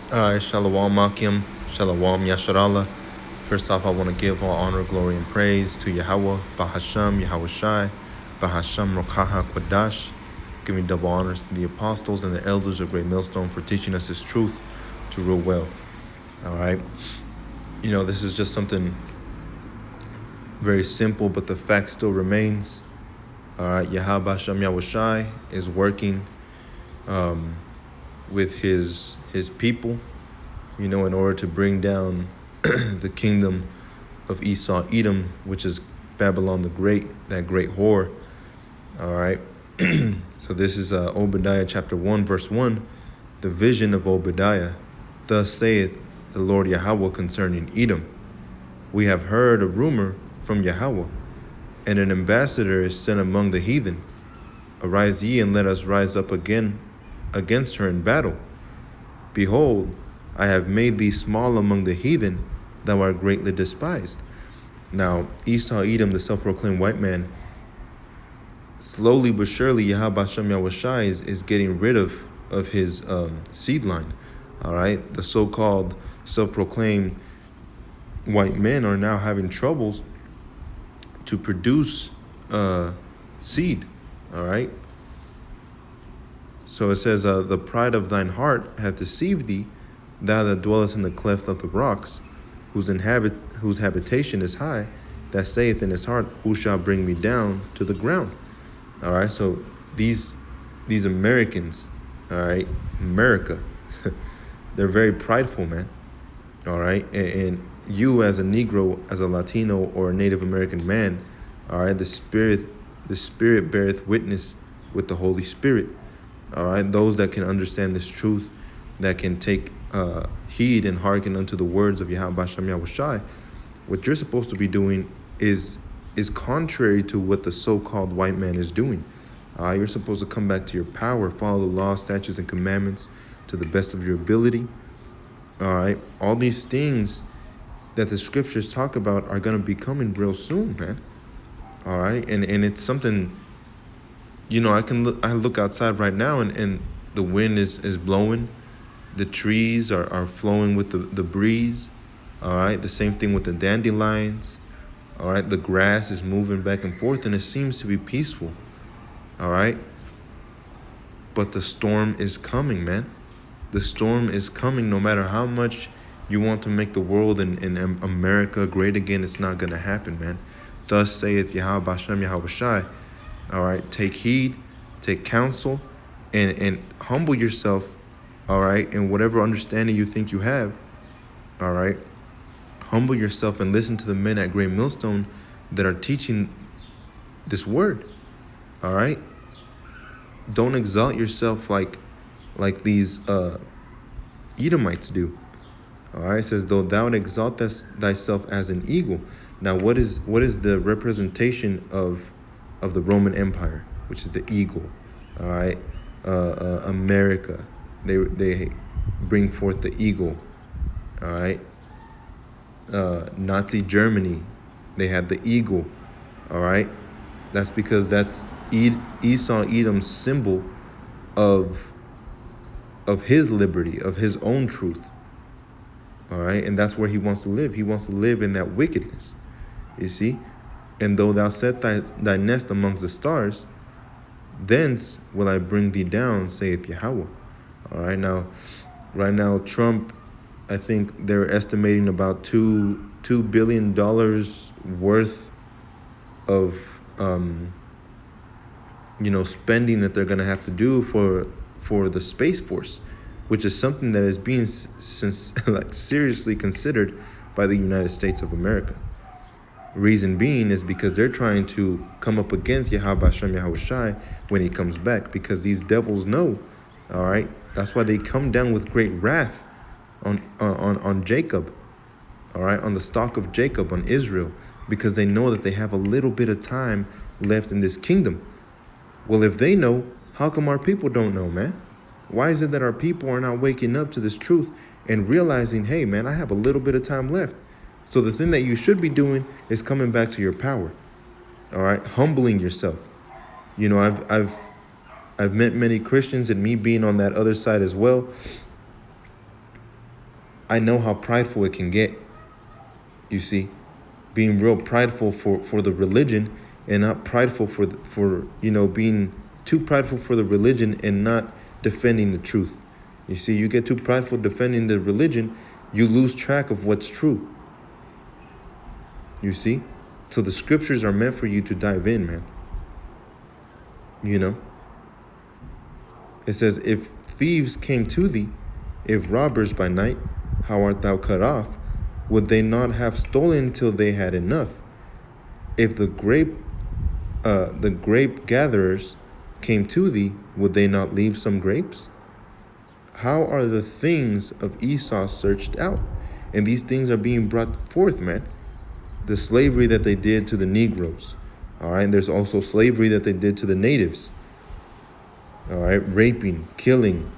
Shalom Akim, Shalom Yasharallah. First off, I want to give all honor, glory, and praise to Yahweh, Bahasham, Yahweh Shai, Bahasham Rokaha Kwadash. Giving double honors to the apostles and the elders of Great Millstone for teaching us His truth to rule well. All right. This is just something very simple, but the fact still remains. All right. Yahweh Bahasham Yahweh Shai is working with his people, in order to bring down the kingdom of Esau, Edom, which is Babylon the Great, that great whore. All right. So this is Obadiah chapter 1, verse 1, the vision of Obadiah. Thus saith the Lord Yahweh concerning Edom. We have heard a rumor from Yahweh, and an ambassador is sent among the heathen. Arise ye, and let us rise up again against her in battle. Behold, I have made thee small among the heathen, thou art greatly despised. Now, Esau, Edom, the self-proclaimed white man, slowly but surely, Yahweh Shem Yahweh Shai is getting rid of his seed line. All right, the so-called self-proclaimed white men are now having troubles to produce seed. All right. So it says, the pride of thine heart hath deceived thee, thou that dwellest in the cleft of the rocks, whose habitation is high, that saith in his heart, who shall bring me down to the ground? All right, so these Americans, all right, America, they're very prideful, man. All right, and you as a Negro, as a Latino or a Native American man, all right, the Spirit beareth witness with the Holy Spirit. All right, those that can understand this truth, that can take heed and hearken unto the words of Yahweh Shem Yahweh Shai, what you're supposed to be doing is contrary to what the so-called white man is doing. You're supposed to come back to your power, follow the law, statutes, and commandments to the best of your ability. All right, all these things that the scriptures talk about are going to be coming real soon, man. All right, and it's something. I look outside right now, and the wind is blowing. The trees are flowing with the breeze. All right. The same thing with the dandelions. All right. The grass is moving back and forth, and it seems to be peaceful. All right. But the storm is coming, man. The storm is coming. No matter how much you want to make the world and America great again, it's not going to happen, man. Thus saith Yahweh Bashem Yahweh Shai. All right, take heed, take counsel, and humble yourself, all right, in whatever understanding you think you have, all right. Humble yourself and listen to the men at Great Millstone that are teaching this word, all right. Don't exalt yourself like these Edomites do, all right. It says, though thou exalt thyself as an eagle. Now, what is the representation of the Roman Empire, which is the eagle? All right. America, they bring forth the eagle. All right. Nazi Germany, they had the eagle. All right. That's because that's Esau Edom's symbol of his liberty, of his own truth. All right. And that's where he wants to live. He wants to live in that wickedness. You see? And though thou set thy nest amongst the stars, thence will I bring thee down, saith Yahweh. All right, right now, Trump, I think they're estimating about $2 billion worth of spending that they're gonna have to do for the Space Force, which is something that is being seriously considered by the United States of America. Reason being is because they're trying to come up against Yahweh Shem Yahweh Shai when he comes back, because these devils know, all right? That's why they come down with great wrath on Jacob, all right, on the stock of Jacob, on Israel, because they know that they have a little bit of time left in this kingdom. Well, if they know, how come our people don't know, man? Why is it that our people are not waking up to this truth and realizing, hey, man, I have a little bit of time left? So the thing that you should be doing is coming back to your power, all right, humbling yourself. I've met many Christians, and me being on that other side as well, I know how prideful it can get. You see, being real prideful for the religion, and not prideful for being too prideful for the religion and not defending the truth. You see, you get too prideful defending the religion, you lose track of what's true. You see? So the scriptures are meant for you to dive in, man. It says, if thieves came to thee, if robbers by night, how art thou cut off? Would they not have stolen till they had enough? If the grape gatherers came to thee, would they not leave some grapes? How are the things of Esau searched out? And these things are being brought forth, man. The slavery that they did to the Negroes. All right. And there's also slavery that they did to the natives. All right. Raping, killing,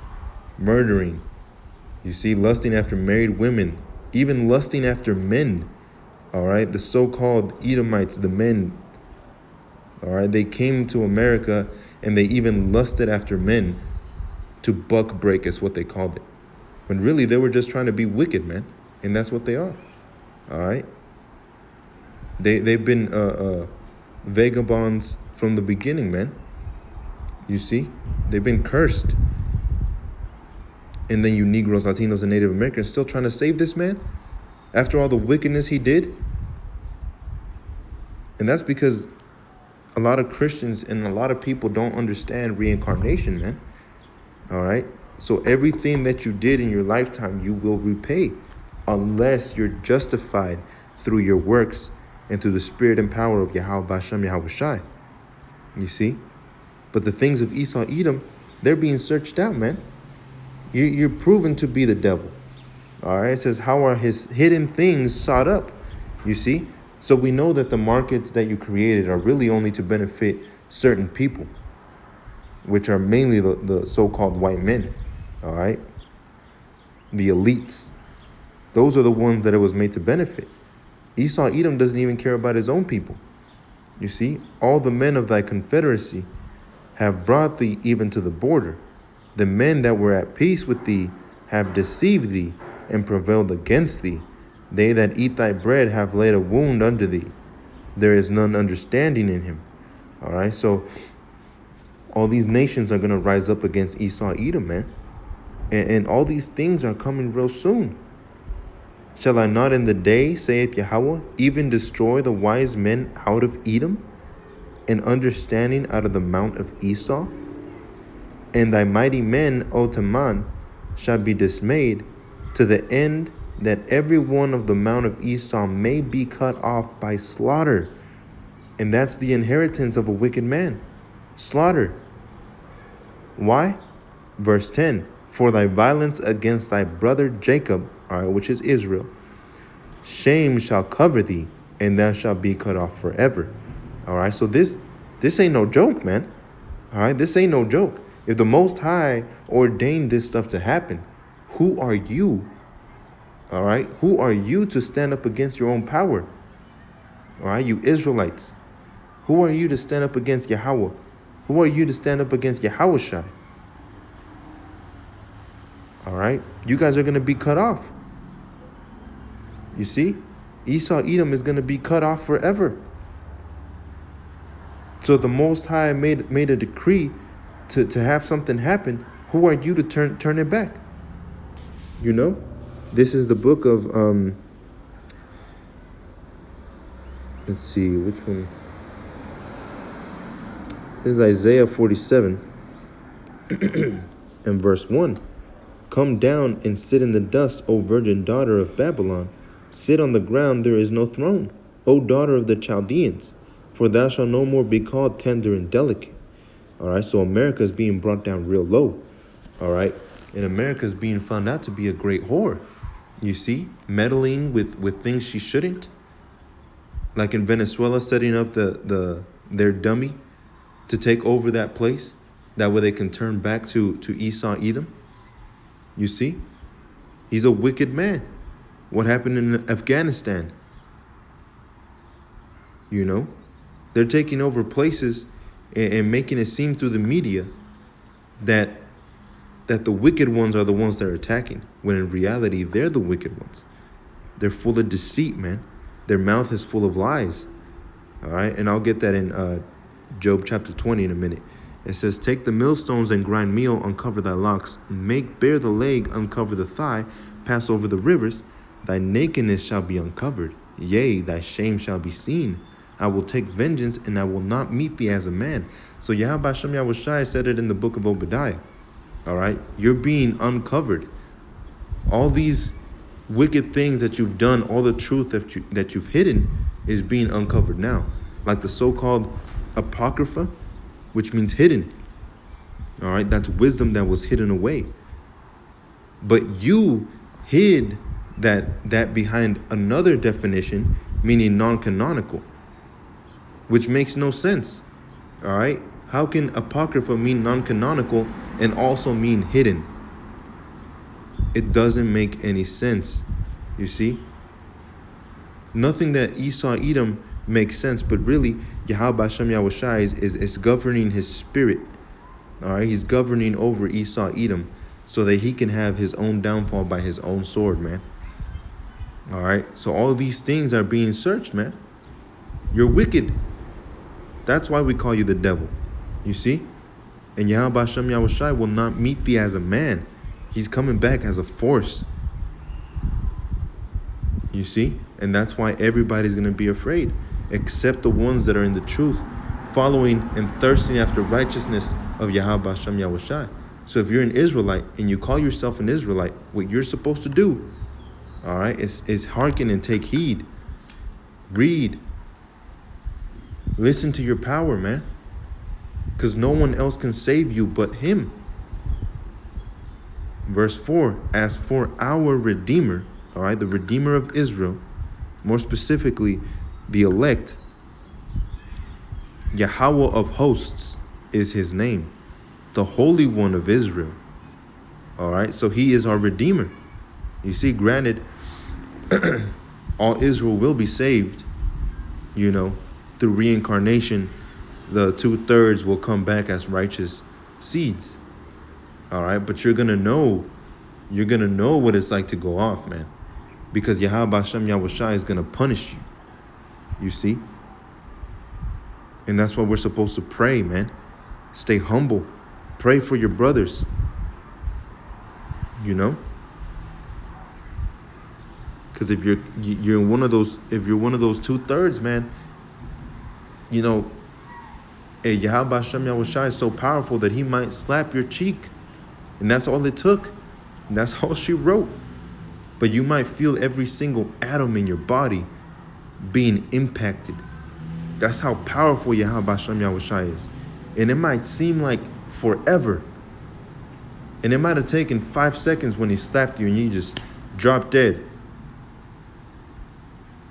murdering. You see, lusting after married women, even lusting after men. All right. The so-called Edomites, the men. All right. They came to America and they even lusted after men to buck break, is what they called it. When really they were just trying to be wicked, man. And that's what they are. All right. They've been vagabonds from the beginning, man. You see, they've been cursed. And then you Negroes, Latinos, and Native Americans still trying to save this man after all the wickedness he did. And that's because a lot of Christians and a lot of people don't understand reincarnation, man. All right. So everything that you did in your lifetime, you will repay, unless you're justified through your works and through the spirit and power of Yahweh Bashem Yahweh Shai. You see? But the things of Esau, Edom, they're being searched out, man. You're proven to be the devil. All right? It says, how are his hidden things sought up? You see? So we know that the markets that you created are really only to benefit certain people, which are mainly the so-called white men. All right? The elites. Those are the ones that it was made to benefit. Esau, Edom doesn't even care about his own people. You see, all the men of thy confederacy have brought thee even to the border. The men that were at peace with thee have deceived thee and prevailed against thee. They that eat thy bread have laid a wound unto thee. There is none understanding in him. All right, so all these nations are going to rise up against Esau, Edom, man. And all these things are coming real soon. Shall I not in the day, saith Yahweh, even destroy the wise men out of Edom, and understanding out of the mount of Esau? And thy mighty men, O Teman, shall be dismayed, to the end that every one of the mount of Esau may be cut off by slaughter. And that's the inheritance of a wicked man. Slaughter. Why? Verse 10, for thy violence against thy brother Jacob, all right, which is Israel, shame shall cover thee, and thou shalt be cut off forever. All right, so this ain't no joke, man. All right, this ain't no joke. If the Most High ordained this stuff to happen, who are you? All right, who are you to stand up against your own power? All right, you Israelites. Who are you to stand up against Yahweh? Who are you to stand up against Yahweh Shai? All right, you guys are going to be cut off. You see, Esau, Edom is going to be cut off forever. So the Most High made a decree to have something happen. Who are you to turn it back? You know, this is the book of let's see which one. This is Isaiah 47 and verse 1. Come down and sit in the dust, O virgin daughter of Babylon. Sit on the ground, there is no throne, O daughter of the Chaldeans, for thou shalt no more be called tender and delicate. All right, so America is being brought down real low. All right, and America is being found out to be a great whore. You see, meddling with things she shouldn't. Like in Venezuela, setting up their dummy to take over that place. That way they can turn back to Esau, Edom. You see, he's a wicked man. What happened in Afghanistan? You know, they're taking over places and making it seem through the media that the wicked ones are the ones that are attacking. when in reality they're the wicked ones. They're full of deceit, man. Their mouth is full of lies. All right, and I'll get that in Job chapter 20 in a minute. It says, take the millstones and grind meal, uncover thy locks, make bare the leg, uncover the thigh, pass over the rivers. Thy nakedness shall be uncovered, yea, thy shame shall be seen. I will take vengeance, and I will not meet thee as a man. So Yahweh Hashem Yahushai said it in the book of Obadiah. All right, you're being uncovered. All these wicked things that you've done, all the truth that you've hidden is being uncovered now. Like the so-called Apocrypha, which means hidden. All right, that's wisdom that was hidden away. But you hid that behind another definition, meaning non-canonical, which makes no sense. All right, how can Apocrypha mean non-canonical and also mean hidden? It doesn't make any sense, you see? Nothing that Esau Edom makes sense, but really, Yahweh Hashem Yahushai is governing his spirit. All right, he's governing over Esau Edom so that he can have his own downfall by his own sword, man. All right, so all these things are being searched, man. You're wicked. That's why we call you the devil, you see? And Yahweh Hashem Yahushai will not meet thee as a man. He's coming back as a force. You see? And that's why everybody's going to be afraid, except the ones that are in the truth, following and thirsting after righteousness of Yahweh Hashem Yahushai. So if you're an Israelite and you call yourself an Israelite, what you're supposed to do, all right, is hearken and take heed. Read. Listen to your power, man. Because no one else can save you but him. Verse 4, as for our Redeemer, all right, the Redeemer of Israel, more specifically, the elect, Yahweh of hosts is his name, the Holy One of Israel. All right, so he is our Redeemer. You see, granted, all Israel will be saved, you know, through reincarnation. The 2/3 will come back as righteous seeds. All right, but you're gonna know what it's like to go off, man, because Yahweh Hashem Yahushai is gonna punish you. You see, and that's why we're supposed to pray, man. Stay humble, pray for your brothers. You know, because if you're one of those 2/3, man, you know, Yahweh Hashem Yahushai is so powerful that he might slap your cheek. And that's all it took. And that's all she wrote. But you might feel every single atom in your body being impacted. That's how powerful Yahweh Hashem Yahushai is. And it might seem like forever. And it might have taken 5 seconds when he slapped you and you just dropped dead.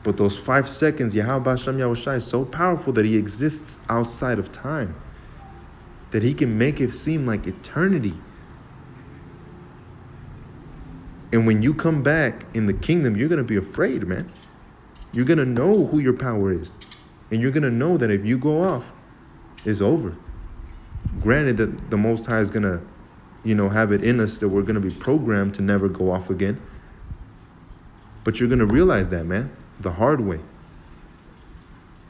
But those 5 seconds, Yahweh Hashem Yahushai is so powerful that he exists outside of time. That he can make it seem like eternity. And when you come back in the kingdom, you're going to be afraid, man. You're going to know who your power is. And you're going to know that if you go off, it's over. Granted that the Most High is going to, you know, have it in us that we're going to be programmed to never go off again. But you're going to realize that, man, the hard way.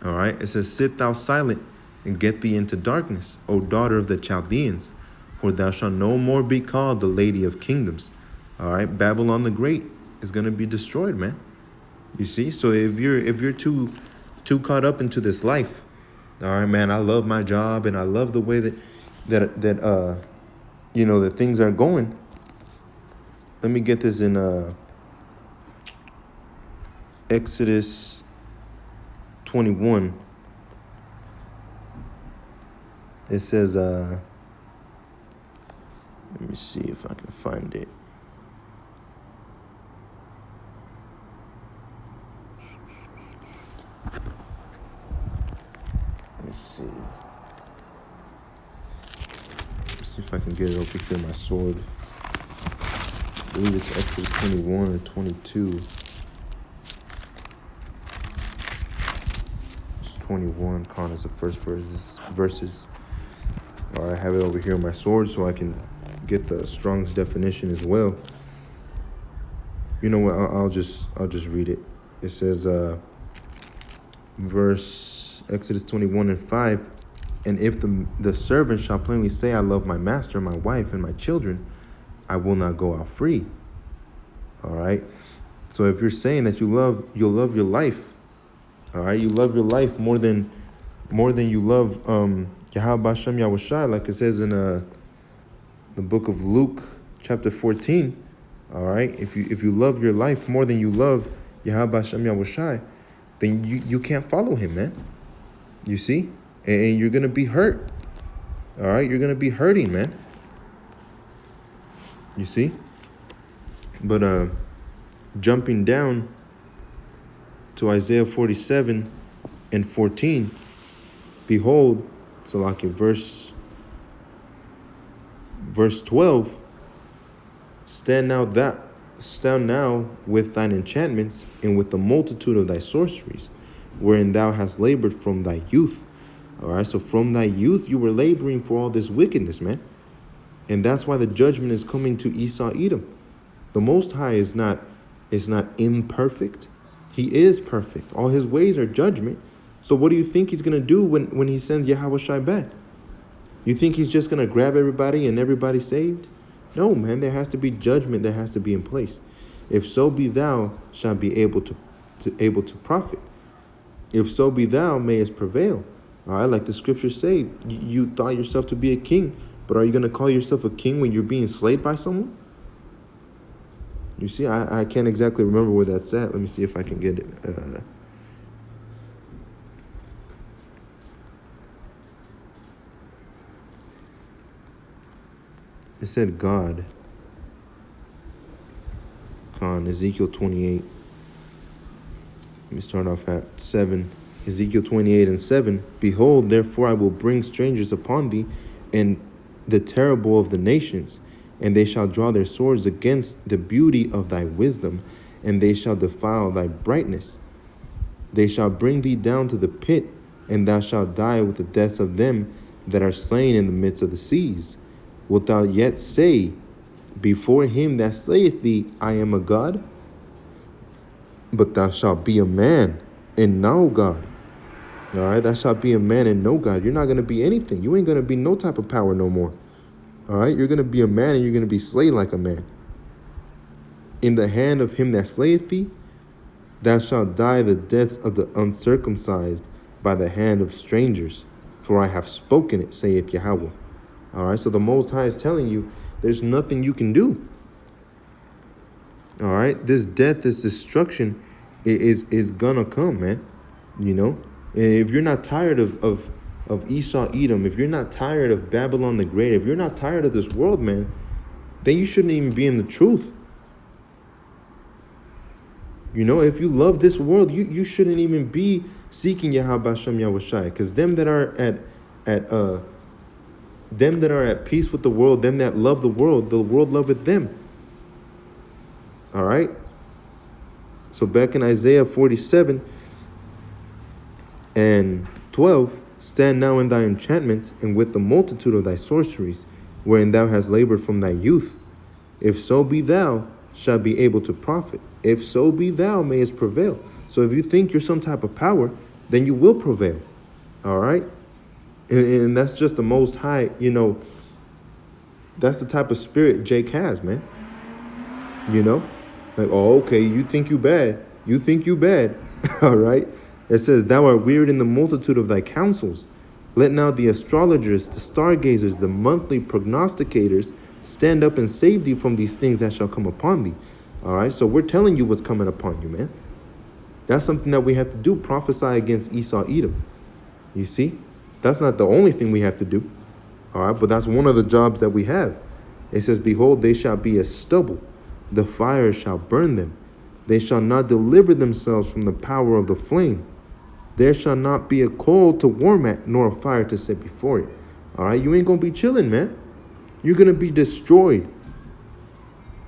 All right? It says, sit thou silent and get thee into darkness, O daughter of the Chaldeans, for thou shalt no more be called the lady of kingdoms. All right, Babylon the Great is going to be destroyed, man. You see, so if you're too caught up into this life, all right, man, I love my job and I love the way that you know, that things are going. Let me get this in Exodus 21. It says, let me see if I can find it. Let's see if I can get it over here, my sword. I believe it's Exodus 21 or 22. It's 21, count as the first verses. All right, I have it over here on my sword so I can get the Strong's definition as well. You know what? I'll just read it. It says, verse Exodus 21:5, and if the servant shall plainly say, I love my master, my wife, and my children, I will not go out free. All right. So if you're saying that you'll love your life, all right, you love your life more than you love Yahweh Bashem Yahushai, like it says in the book of Luke, chapter 14. All right, if you love your life more than you love Yahweh Bashem Yahushai, then you can't follow him, man. You see, and you're gonna be hurt. All right, you're gonna be hurting, man. You see, but jumping down to Isaiah 47:14, behold, so like in verse 12, stand now with thine enchantments and with the multitude of thy sorceries, wherein thou hast labored from thy youth. All right, so from thy youth you were laboring for all this wickedness, man. And that's why the judgment is coming to Esau, Edom. The Most High is not imperfect. He is perfect. All his ways are judgment. So what do you think he's going to do when he sends Yahweh Shai back? You think he's just going to grab everybody and everybody saved? No, man, there has to be judgment that has to be in place. If so be thou shalt be able to profit. If so be thou mayest prevail. All right, like the scriptures say, you thought yourself to be a king, but are you going to call yourself a king when you're being slayed by someone? You see, I can't exactly remember where that's at. Let me see if I can get it. It said God. Ezekiel 28. Let me start off at 7. Ezekiel 28:7. Behold, therefore I will bring strangers upon thee, and the terrible of the nations, and they shall draw their swords against the beauty of thy wisdom, and they shall defile thy brightness. They shall bring thee down to the pit, and thou shalt die with the deaths of them that are slain in the midst of the seas. Wilt thou yet say before him that slayeth thee, I am a God? But thou shalt be a man and know God. All right, thou shalt be a man and know God. You're not going to be anything. You ain't going to be no type of power no more. All right, you're going to be a man and you're going to be slain like a man. In the hand of him that slayeth thee, thou shalt die the deaths of the uncircumcised by the hand of strangers. For I have spoken it, saith Yahweh. All right, so the Most High is telling you there's nothing you can do. All right, this death, this destruction is gonna come, man. You know, and if you're not tired of Esau, Edom, if you're not tired of Babylon the Great, if you're not tired of this world, man, then you shouldn't even be in the truth. You know, if you love this world, you shouldn't even be seeking Yahweh Shem Yahushai, because them that are at peace with the world, them that love the world loveth them. All right. So back in Isaiah 47:12, stand now in thy enchantments and with the multitude of thy sorceries, wherein thou hast labored from thy youth. If so be thou shalt be able to profit. If so be thou mayest prevail. So if you think you're some type of power, then you will prevail. All right. And that's just the Most High, you know, that's the type of spirit Jake has, man. You know, like, oh, okay, you think you bad. You think you bad. All right. It says, thou art weird in the multitude of thy counsels. Let now the astrologers, the stargazers, the monthly prognosticators stand up and save thee from these things that shall come upon thee. All right. So we're telling you what's coming upon you, man. That's something that we have to do. Prophesy against Esau, Edom. You see? That's not the only thing we have to do. All right, but that's one of the jobs that we have. It says, behold, they shall be as stubble. The fire shall burn them. They shall not deliver themselves from the power of the flame. There shall not be a coal to warm at, nor a fire to set before it. All right, you ain't going to be chilling, man. You're going to be destroyed.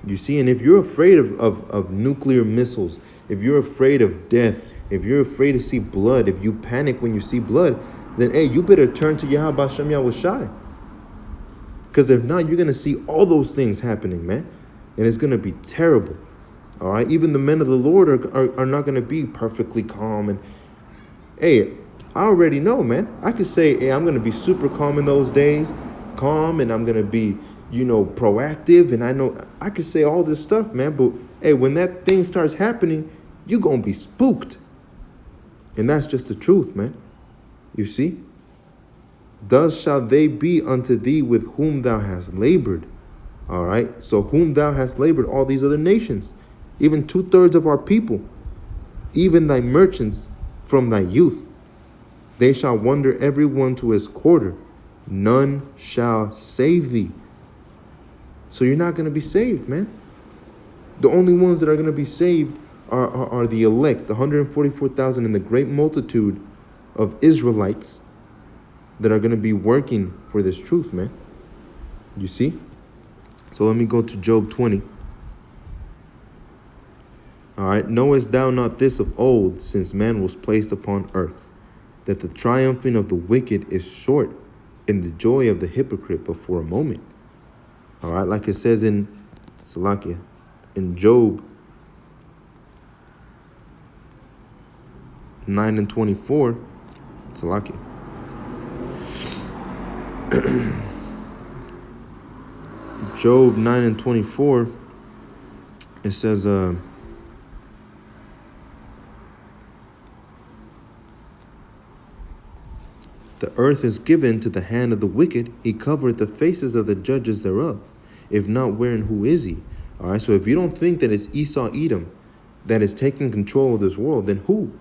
You see, and if you're afraid of nuclear missiles, if you're afraid of death, if you're afraid to see blood, if you panic when you see blood, then, hey, you better turn to Yahweh Shem Yahushai. Because if not, you're going to see all those things happening, man. And it's going to be terrible. All right, even the men of the Lord are not going to be perfectly calm. And hey, I already know, man. I could say, hey, I'm going to be super calm in those days, calm, and I'm going to be, proactive. And I know I could say all this stuff, man. But hey, when that thing starts happening, you're going to be spooked. And that's just the truth, man. You see? Thus shall they be unto thee with whom thou hast labored. All right. So whom thou hast labored, all these other nations, even 2/3 of our people, even thy merchants from thy youth. They shall wander every one to his quarter. None shall save thee. So you're not going to be saved, man. The only ones that are going to be saved are the elect, the 144,000 and the great multitude of Israelites that are going to be working for this truth, man. You see? So let me go to Job 20. All right. Knowest thou not this of old, since man was placed upon earth, that the triumphing of the wicked is short, and the joy of the hypocrite but for a moment? All right. Like it says in Salakia, in Job 9:24, Salakia. Job 9:24, it says, the earth is given to the hand of the wicked. He covereth the faces of the judges thereof. If not, wherein who is he? All right. So if you don't think that it's Esau Edom that is taking control of this world, then who?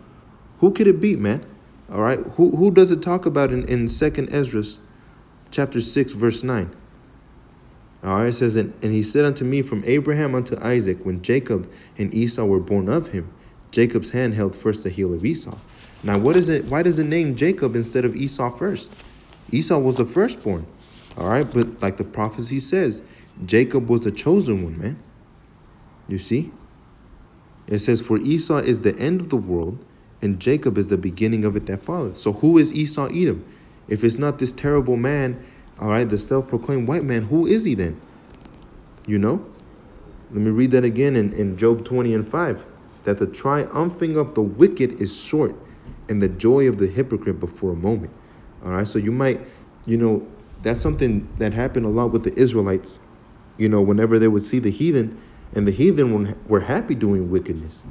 Who could it be, man? All right. Who does it talk about in 2nd Ezra chapter 6, verse 9? All right, it says, and he said unto me, from Abraham unto Isaac, when Jacob and Esau were born of him, Jacob's hand held first the heel of Esau. Now, what is it? Why does it name Jacob instead of Esau first? Esau was the firstborn. All right, but like the prophecy says, Jacob was the chosen one, man. You see? It says, for Esau is the end of the world, and Jacob is the beginning of it that followed. So who is Esau Edom? If it's not this terrible man, all right, the self-proclaimed white man, who is he then? You know? Let me read that again in Job 20:5. That the triumphing of the wicked is short, and the joy of the hypocrite but for a moment. All right, so you might, that's something that happened a lot with the Israelites, whenever they would see the heathen, and the heathen were happy doing wickedness.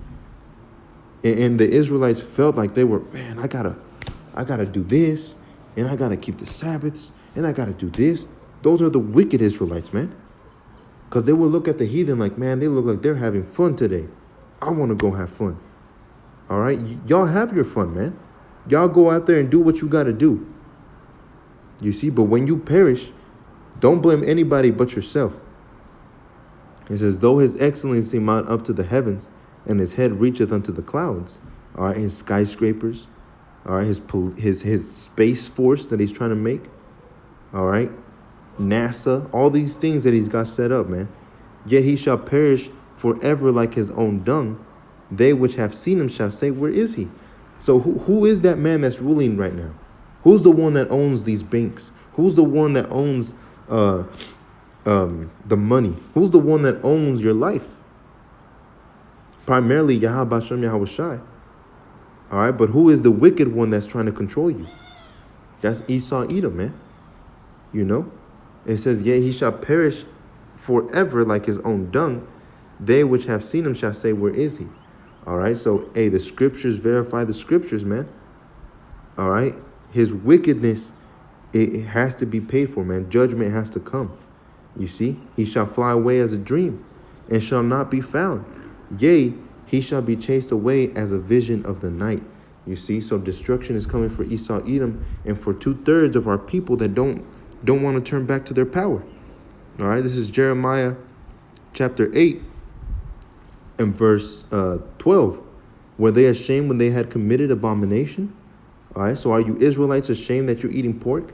And the Israelites felt like they were, man, I gotta do this, and I gotta keep the Sabbaths, and I gotta do this. Those are the wicked Israelites, man. Because they will look at the heathen like, man, they look like they're having fun today. I want to go have fun. All right? Y'all have your fun, man. Y'all go out there and do what you got to do. You see? But when you perish, don't blame anybody but yourself. It says, though his excellency mount up to the heavens, and his head reacheth unto the clouds. All right? His skyscrapers. All right? His space force that he's trying to make. All right? NASA. All these things that he's got set up, man. Yet he shall perish forever like his own dung. They which have seen him shall say, where is he? So who is that man that's ruling right now? Who's the one that owns these banks? Who's the one that owns the money? Who's the one that owns your life? Primarily Yahweh Bashem Yahweh Shai. All right, but who is the wicked one that's trying to control you? That's Esau Edom, man. It says, yea, he shall perish forever like his own dung. They which have seen him shall say, where is he? All right, so, hey, the scriptures verify the scriptures, man. All right, his wickedness, it has to be paid for, man. Judgment has to come. You see, he shall fly away as a dream and shall not be found. Yea, he shall be chased away as a vision of the night. You see, so destruction is coming for Esau Edom and for 2/3 of our people that don't want to turn back to their power. All right, this is Jeremiah chapter 8 and verse 12. Were they ashamed when they had committed abomination? All right, so are you Israelites ashamed that you're eating pork?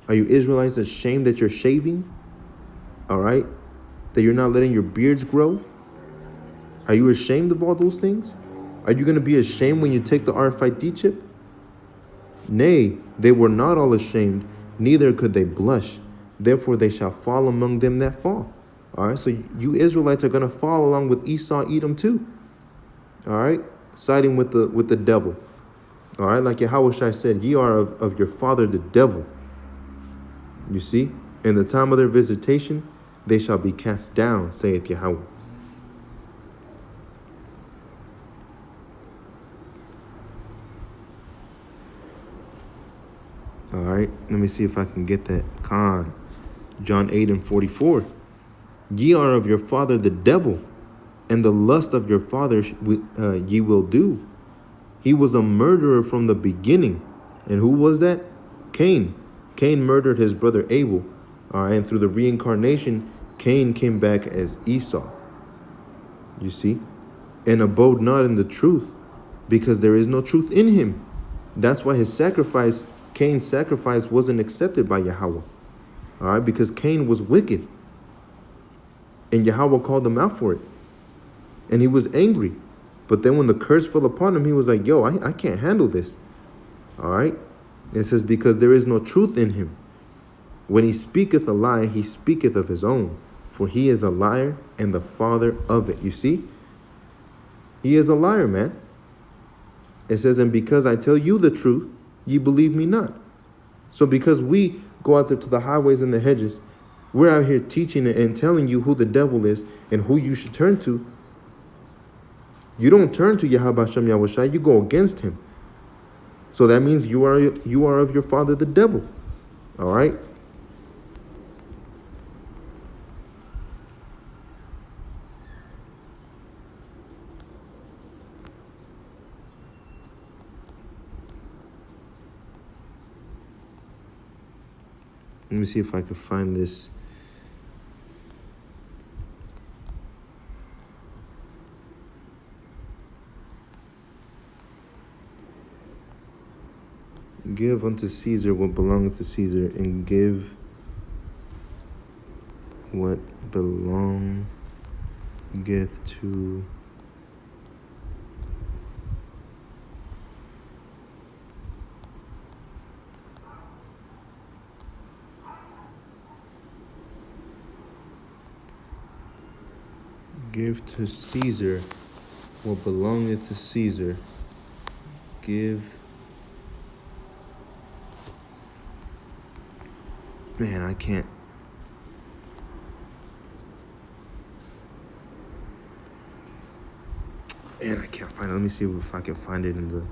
Are you Israelites ashamed that you're shaving? All right, that you're not letting your beards grow? Are you ashamed of all those things? Are you going to be ashamed when you take the RFID chip? Nay, they were not all ashamed, neither could they blush. Therefore they shall fall among them that fall. All right, so you Israelites are going to follow along with Esau, Edom too. All right, siding with the devil. All right, like Yahushua said, ye are of your father the devil. You see, in the time of their visitation, they shall be cast down, saith Yahweh. All right, let me see if I can get that. John 8:44. Ye are of your father the devil, and the lust of your father ye will do. He was a murderer from the beginning. And who was that? Cain. Cain murdered his brother Abel. All right, and through the reincarnation, Cain came back as Esau. You see? And abode not in the truth, because there is no truth in him. That's why his sacrifice, Cain's sacrifice, wasn't accepted by Yahweh. All right, because Cain was wicked. And Yahweh called him out for it. And he was angry. But then when the curse fell upon him, he was like, yo, I can't handle this. All right. It says, because there is no truth in him. When he speaketh a lie, he speaketh of his own. For he is a liar and the father of it. You see? He is a liar, man. It says, and because I tell you the truth, ye believe me not. So because we go out there to the highways and the hedges, we're out here teaching and telling you who the devil is and who you should turn to. You don't turn to Yahweh Hashem Yahushai, you go against him. So that means you are of your father the devil. All right? Let me see if I can find this. Give unto Caesar what belongeth to Caesar, and give what belongeth to give to Caesar what belongeth to Caesar. Give. Man, I can't. Man, I can't find it. Let me see if I can find it in the.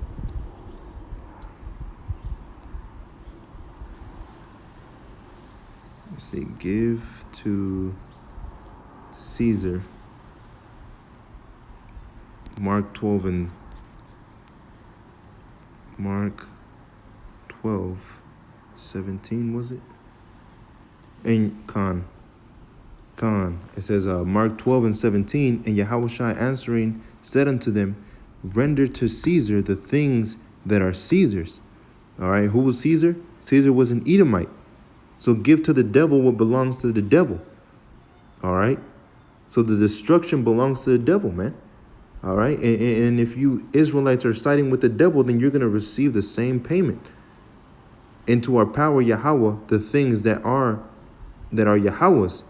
Let's see. Give to Caesar. Mark 12 and Mark 12:17 was it? And it says Mark 12:17, and Yahushua answering said unto them, render to Caesar the things that are Caesar's. All right, who was Caesar? Caesar was an Edomite. So give to the devil what belongs to the devil. All right, so the destruction belongs to the devil, man. All right, and if you Israelites are siding with the devil, then you're going to receive the same payment. Into our power, Yahweh, the things that are Yahweh's,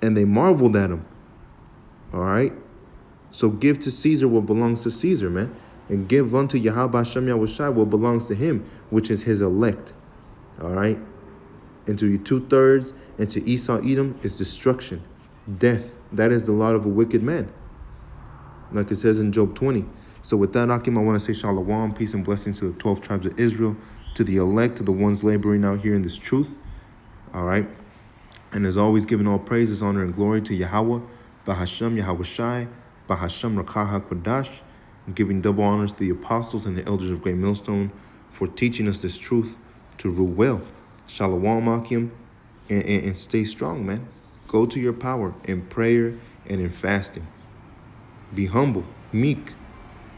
and they marveled at him. All right, so give to Caesar what belongs to Caesar, man, and give unto Yahweh Hashem Yahushai what belongs to him, which is his elect. All right, and to your 2/3, and to Esau Edom is destruction, death. That is the lot of a wicked man, like it says in Job 20. So with that, Akim, I want to say shalom, peace and blessings to the 12 tribes of Israel, to the elect, to the ones laboring out here in this truth. All right. And as always, giving all praises, honor, and glory to Yahweh, Bahashem Yahushai, Bahashem Rakaha Kodash, and giving double honors to the apostles and the elders of Great Millstone for teaching us this truth to rule well. Shalom, Akim, and stay strong, man. Go to your power in prayer and in fasting. Be humble, meek,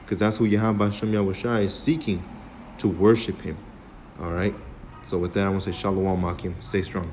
because that's who Yahweh Hashem Yahushai is seeking to worship him. All right. So with that, I want to say shalom, Akim. Stay strong.